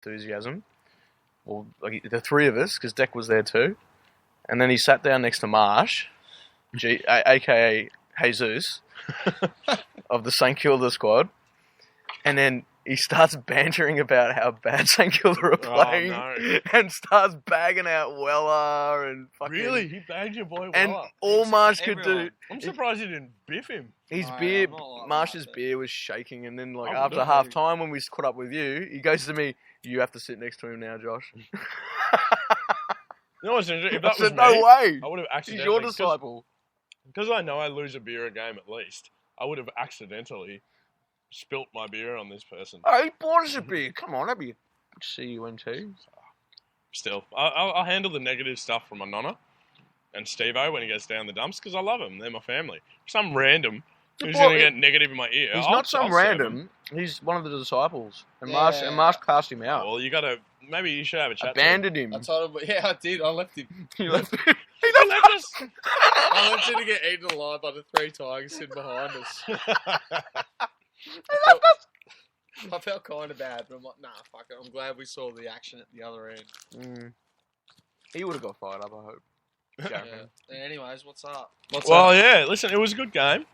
enthusiasm. Well, like the three of us, because Deck was there too. And then he sat down next to Marsh, a.k.a. Jesus, of the St Kilda squad. And then he starts bantering about how bad St Kilda are playing, and starts bagging out Weller and fucking... Really? He bagged your boy Weller? And all Marsh could do... I'm surprised he didn't biff him. Marsh's beer was shaking, and then after half time when we caught up with you, he goes to me, "You have to sit next to him now, Josh." No, if that was me, no way. I would have accidentally... He's your disciple. Because I know I lose a beer a game at least, I would have accidentally spilt my beer on this person. Oh, he bought us a beer. Come on, that'd be a CUNT. Still, I'll handle the negative stuff from my nonna and Steve-O when he gets down the dumps, because I love them. They're my family. Some random who's going to get negative in my ear. He's not some random. He's one of the disciples. And Marsh cast him out. Well, you got to... Maybe you should have a chat Abandoned him. I told him, I did. I left him. You left him? He left us! I left him to get eaten alive by the 3 tigers sitting behind us. I felt kind of bad, but I'm like, nah, fuck it. I'm glad we saw the action at the other end. He would have got fired up, I hope. Yeah. Anyways, what's up? Yeah, listen, it was a good game.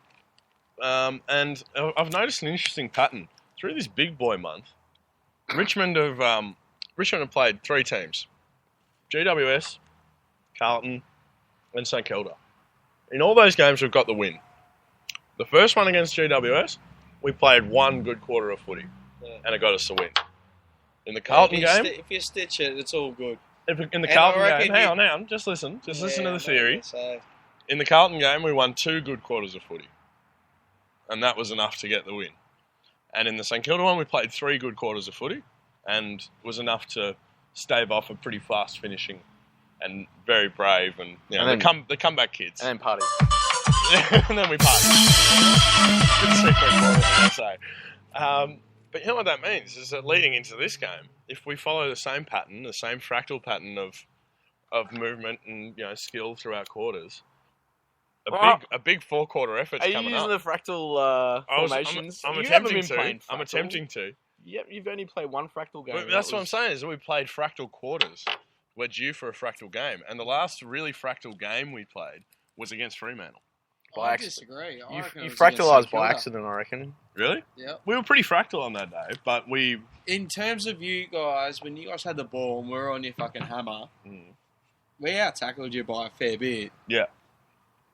And I've noticed an interesting pattern. Through this big boy month, Richmond have played 3 teams. GWS, Carlton, and St Kilda. In all those games, we've got the win. The first one against GWS, we played 1 good quarter of footy, and it got us the win. In the Carlton game... If you stitch it, it's all good. In the Carlton game... Hang on, just listen. Listen to the theory. In the Carlton game, we won 2 good quarters of footy. And that was enough to get the win. And in the St Kilda one, we played 3 good quarters of footy, and was enough to stave off a pretty fast finishing, and very brave, and the comeback kids. And then party. And then we party. Good secret quarter, I'd say. But you know what that means is that leading into this game, if we follow the same pattern, the same fractal pattern of movement and skill throughout quarters, a big 4-quarter effort's coming up. Are you using the fractal formations? I'm attempting to. Yep, you've only played 1 fractal game. But that's what I'm saying, is that we played fractal quarters. We're due for a fractal game. And the last really fractal game we played was against Fremantle. I disagree. You fractalised by accident, I reckon. Really? Yeah. We were pretty fractal on that day, but we... In terms of you guys, when you guys had the ball and we were on your fucking hammer, we out-tackled you by a fair bit. Yeah.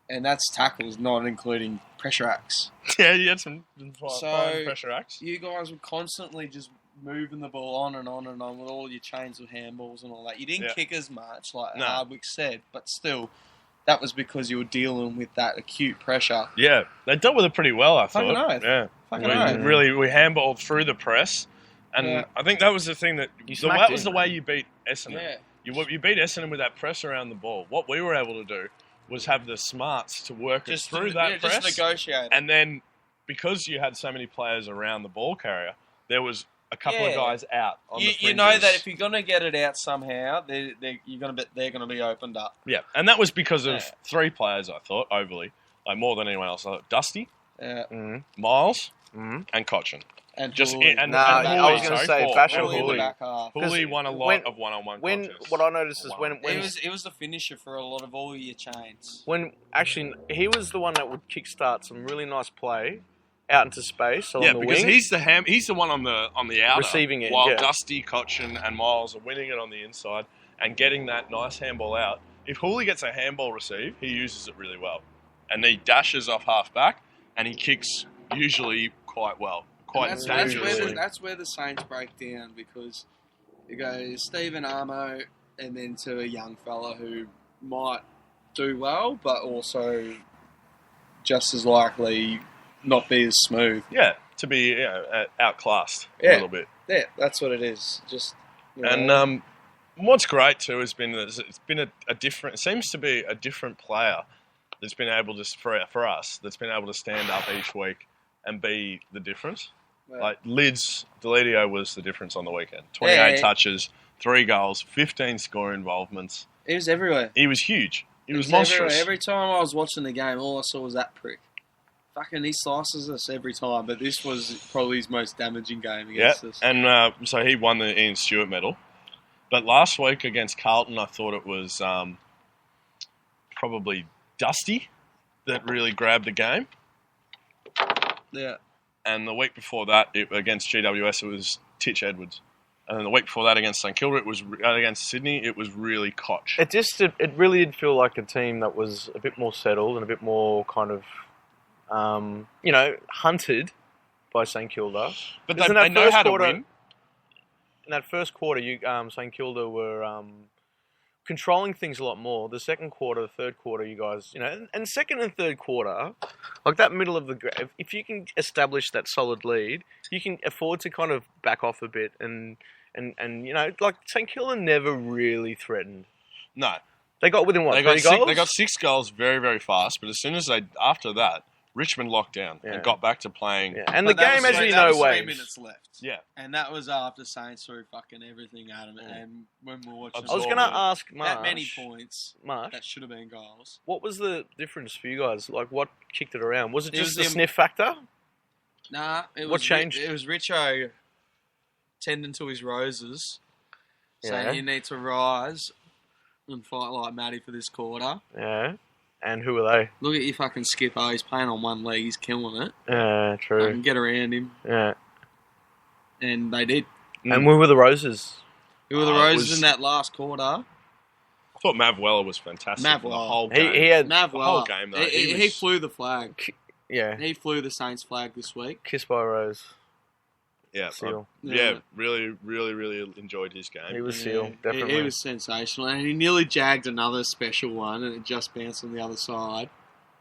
And that's tackles, not including pressure acts. Yeah, you had some pressure acts. You guys were constantly just moving the ball on and on and on with all your chains of handballs and all that. You didn't kick as much, like Hardwick said, but still, that was because you were dealing with that acute pressure. Yeah, they dealt with it pretty well, I thought. Fucking oath. We handballed through the press, and I think that was the thing that was the way you beat Essendon. Yeah. You beat Essendon with that press around the ball. What we were able to do was have the smarts to work us through that press. Just negotiate. And then, because you had so many players around the ball carrier, there was a couple of guys out on the fringes. You know that if you're going to get it out somehow, they're going to be opened up. Yeah, and that was because of 3 players, I thought, overly. Like, more than anyone else. I thought Dusty, Miles, and Cochin. And Hooley. I was going to say Fashion Hooley won a lot of one-on-one contests. What I noticed is when it was the finisher for a lot of all your chains. Actually, he was the one that would kickstart some really nice play out into space on the wing. Yeah, because he's the one on the outer receiving it, while Dusty, Cochin, and Miles are winning it on the inside and getting that nice handball out. If Hooley gets a handball receive, he uses it really well, and he dashes off half back and he kicks usually quite well. That's where the Saints break down, because you go Stephen Armo and then to a young fella who might do well, but also just as likely not be as smooth. Yeah, to be outclassed a little bit. Yeah, that's what it is. Just and what's great too has been that it's been a different. It seems to be a different player that's been able to for us that's been able to stand up each week and be the difference. Like Lids, Deledio was the difference on the weekend. 28 touches, 3 goals, 15 score involvements. He was everywhere. He was huge. He was monstrous. Every time I was watching the game, all I saw was that prick. fucking he slices us every time, but this was probably his most damaging game against us. And so he won the Ian Stewart medal. But last week against Carlton, I thought it was probably Dusty that really grabbed the game. Yeah. And the week before that, against GWS, it was Titch Edwards. And then the week before that against St Kilda, it was against Sydney, it was really Koch. It really did feel like a team that was a bit more settled and a bit more kind of, hunted by St Kilda. But they know how to win. In that first quarter, St Kilda were controlling things a lot more. The second quarter, the third quarter, you guys, and second and third quarter, like that middle of the if you can establish that solid lead, you can afford to kind of back off a bit and like St Kilda never really threatened. No. They got within 3 goals? They got 6 goals very, very fast, but as soon as after that, Richmond locked down and got back to playing. Yeah. And the game, as we know, waves. 3 minutes left. Yeah. And that was after Saints threw fucking everything at him. And when we were watching, I was going to ask Marsh, that many points, that should have been goals. What was the difference for you guys? Like, what kicked it around? Was it just the sniff factor? Nah. What changed? It was Richo tending to his roses, saying you need to rise and fight like Matty for this quarter. Yeah. And who are they? Look at your fucking skipper. He's playing on one leg. He's killing it. Yeah, true. And get around him. Yeah. And they did. And who were the Roses? Who were the Roses in that last quarter? I thought Mav Weller was fantastic. Mav for the Weller. whole game. He had Mav the Weller. whole game, though. He flew the flag. Yeah. He flew the Saints flag this week. Kissed by a Rose. Yeah, Seal. Really, really, really enjoyed his game. He was Seal, definitely. He was sensational, and he nearly jagged another special one, and it just bounced on the other side.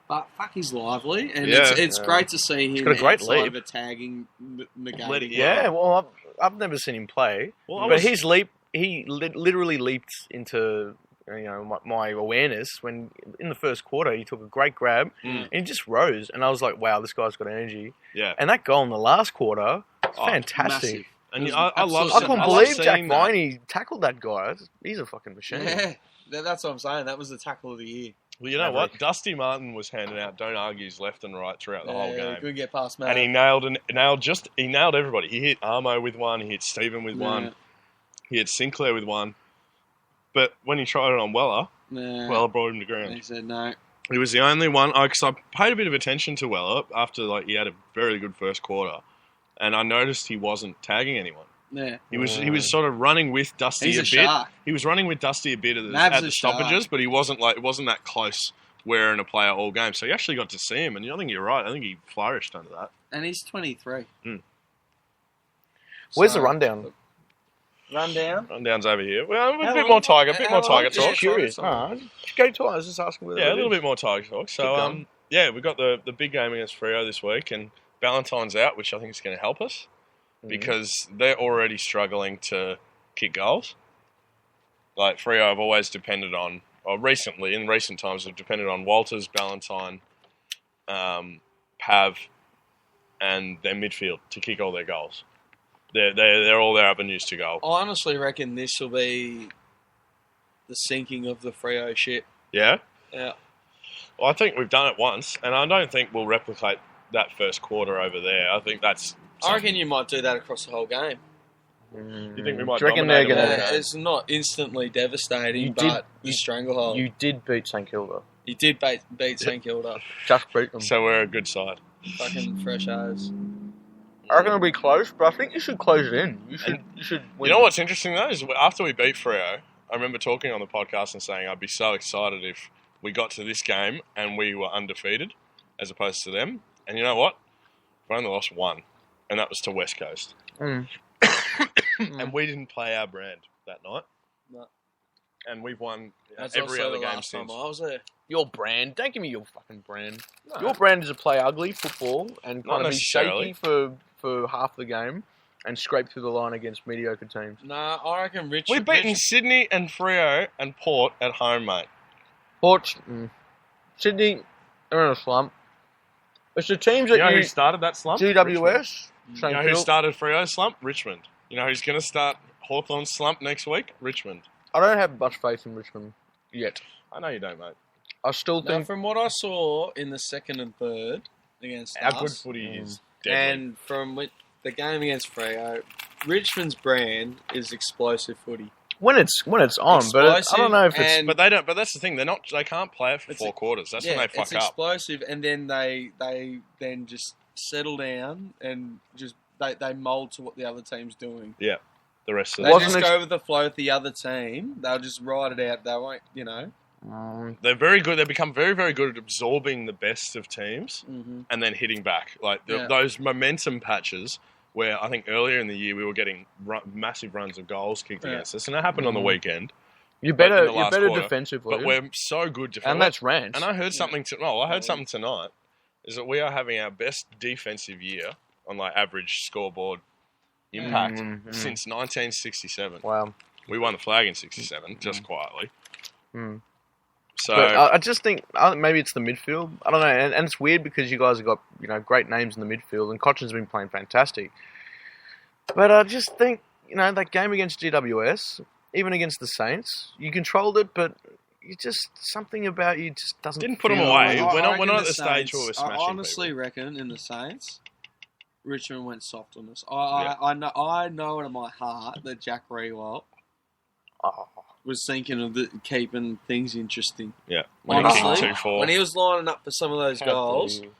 But fuck, he's lively, and it's great to see him. He's got a great leap. Of a tagging, negating. Yeah, well, I've never seen him play, but his leap, he literally leaped into my awareness when in the first quarter he took a great grab and he just rose, and I was like, wow, this guy's got energy. Yeah, and that goal in the last quarter. Fantastic. Massive. And I couldn't believe Jack Viney tackled that guy. He's a fucking machine. Yeah, that's what I'm saying. That was the tackle of the year. Well, you know what? Dusty Martin was handing out don't argues left and right throughout the whole game. Couldn't get past Matt. And he nailed everybody. He hit Armo with one, he hit Stephen with one, he hit Sinclair with one. But when he tried it on Weller, Weller brought him to ground. He said no. He was the only one, because I paid a bit of attention to Weller after he had a very good first quarter. And I noticed he wasn't tagging anyone. Yeah. He was sort of running with Dusty a bit. Shark. He was running with Dusty a bit at the stoppages, but it wasn't that close wearing a player all game. So you actually got to see him, and I think you're right. I think he flourished under that. And he's 23. Where's the rundown? Rundown's over here. Well, a bit more Tiger talk. Just curious. Go to I was just asking. A little bit more Tiger talk. So, we've got the big game against Freo this week, and Ballantyne's out, which I think is going to help us because they're already struggling to kick goals. Like Freo have always depended on, or in recent times, have depended on Walters, Ballantyne, Pav, and their midfield to kick all their goals. They're all their avenues to goal. I honestly reckon this will be the sinking of the Freo ship. Yeah? Yeah. Well, I think we've done it once, and I don't think we'll replicate that first quarter over there. I think that's... I reckon you might do that across the whole game. You think we might dominate the whole game? It's not instantly devastating, but the stranglehold. You did beat St Kilda. You did beat St Kilda. Just beat them. So we're a good side. Fucking fresh eyes. I reckon it'll be close, but I think you should close it in. You should win. You know what's interesting, though, is after we beat Freo, I remember talking on the podcast and saying I'd be so excited if we got to this game and we were undefeated as opposed to them. And you know what? We only lost one, and that was to West Coast. And we didn't play our brand that night. No. And we've won That's every other game since. since. I was there. Your brand? Don't give me your fucking brand. No. Your brand is to play ugly football and Not kind of be necessarily. shaky for half the game and scrape through the line against mediocre teams. Nah, I reckon We've beaten Sydney and Freo and Port at home, mate. Port, Sydney, they're in a slump. It's the teams that You know who started that slump? GWS, You know who started Freo's slump? Richmond. You know who's going to start Hawthorn's slump next week? Richmond. I don't have much faith in Richmond yet. I know you don't, mate. I still Now, think... from what I saw in the second and third, against Our us. good footy is deadly. And from the game against Freo, Richmond's brand is explosive footy. When it's on, but I don't know if it's. and- But they don't. But that's the thing. They can't play it for 4 quarters. That's when they fuck it's up. explosive, and then they then just settle down and just they mould to what the other team's doing. The rest of They the just go with the flow with the other team. They'll just ride it out. They won't, They're very good. They become very, very good at absorbing the best of teams and then hitting back. Like those momentum patches where I think earlier in the year we were getting massive runs of goals kicked against us, and it happened on the weekend. You're better quarter, defensively, but we're so good defensively. and that's rant. And I heard something. I heard something tonight. Is that we are having our best defensive year on like average scoreboard impact since 1967. Wow. We won the flag in 67, just quietly. So But I just think maybe it's the midfield. I don't know, and it's weird because you guys have got great names in the midfield, and Cochin's been playing fantastic. But I just think that game against GWS, even against the Saints, you controlled it, but you just something about you just doesn't. Didn't put them feel away. like- We're not at the stage where we're smashing. I honestly people. reckon in the Saints, Richmond went soft on us. I know it in my heart that Jack Rewalt was thinking of keeping things interesting. Yeah, when he Honestly, kicked 2-4. when he was lining up for some of those goals, Richmond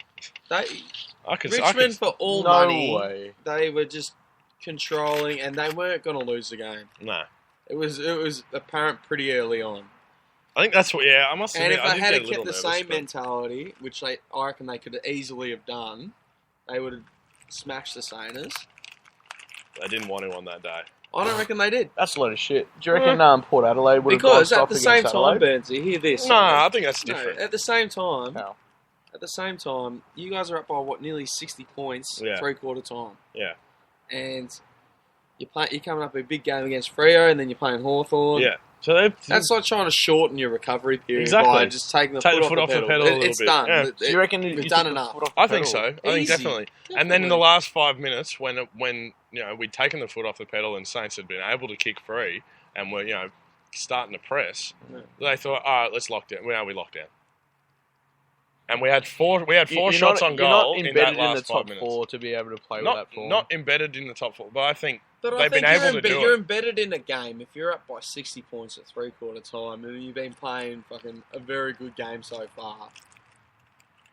I could, for all No money, way. they were just controlling, and they weren't going to lose the game. no. It was apparent pretty early on. I think that's what. Yeah, I must And admit, if I they did had get a kept little the nervous, same but- mentality, which I reckon they could easily have done, they would have smashed the Sainers. They didn't want to on that day. I don't reckon they did. That's a load of shit. Do you reckon Port Adelaide would have gone Because at soft the same against time, Adelaide? Burnsy, hear this. No, I think that's different. No, at the same time, No. you guys are up by nearly 60 points, Yeah. 3/4 time. Yeah. And you're coming up a big game against Freo, and then you're playing Hawthorn. Yeah. So That's like trying to shorten your recovery period Exactly. by just taking the foot off the pedal. a little It's bit. done. Yeah. Do you reckon we've you done took the enough? foot off the I think so. pedal? I think Easy. definitely. And then in the last 5 minutes, when we'd taken the foot off the pedal and Saints had been able to kick free and were starting to press, they thought, all right, let's lock down. Well, we locked down. And we had four shots on goal You're not in that embedded in the last 5 top minutes. 4 to be able to play with Not that form. not embedded in the top 4, but I think But they've been able to do you're it. embedded in a game. If you're up by 60 points at 3/4 time, and you've been playing fucking a very good game so far,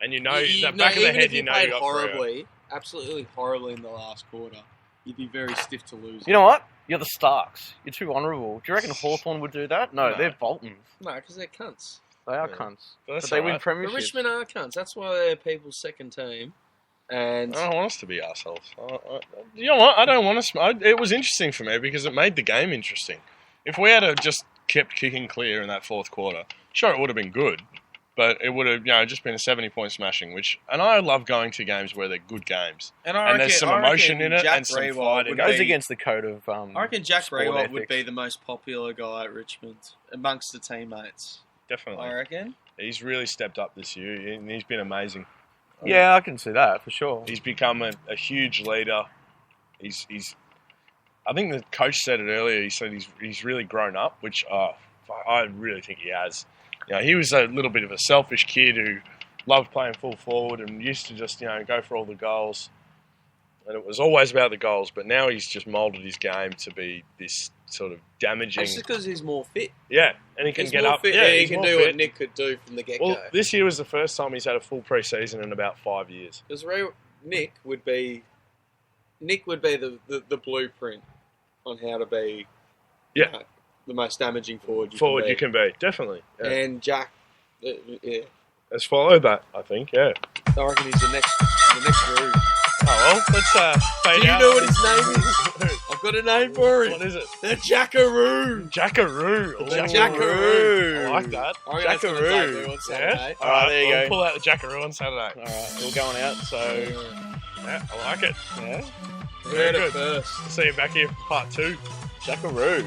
And the back of the even head, if you you played got horribly, absolutely horribly in the last quarter, you'd be very stiff to lose. You know what? You're the Starks. You're too honourable. Do you reckon Hawthorn would do that? No, No. they're Boltons. No, because they're cunts. They are Yeah. cunts. But that's But they win alright. But premierships. Richmond are cunts. That's why they're people's second team. And I don't want us to be assholes. You know what? I don't want us. It was interesting for me because it made the game interesting. If we had just kept kicking clear in that fourth quarter, sure, it would have been good, but it would have just been a 70-point smashing. And I love going to games where they're good games, and there's some emotion in it and some fighting. It goes against the code of. I reckon Jack sport Rewalt would ethics. be the most popular guy at Richmond amongst the teammates. Definitely, I reckon. he's really stepped up this year, and he's been amazing. Yeah, I can see that for sure. He's become a huge leader. He's. I think the coach said it earlier. He said he's really grown up, which I really think he has. He was a little bit of a selfish kid who loved playing full forward and used to just go for all the goals, and it was always about the goals. But now he's just moulded his game to be this sort of damaging. It's just because he's more fit. Yeah, and he can He's get more up. fit. Yeah, He he's can more do fit. what Nick could do from the get-go. Well, this year was the first time he's had a full pre-season in about 5 years. Because Nick would be the blueprint on how to be the most damaging forward You can be, definitely. Yeah. And Jack, Let's follow that, I think, yeah. I reckon he's the next Roo. Oh, well, let's fade Do you out. know what his name is? I've got a name for him. What is it? The Jackaroo. Jackaroo. The Ooh. Jackaroo. I like that. I reckon that's gonna Jackaroo. debut on Yeah. Saturday. All right, there you we'll go. pull out the Jackaroo on Saturday. All right, we're going out, so Yeah, I like it. yeah, We Very heard it good. first. See you back here for part 2. Jackaroo.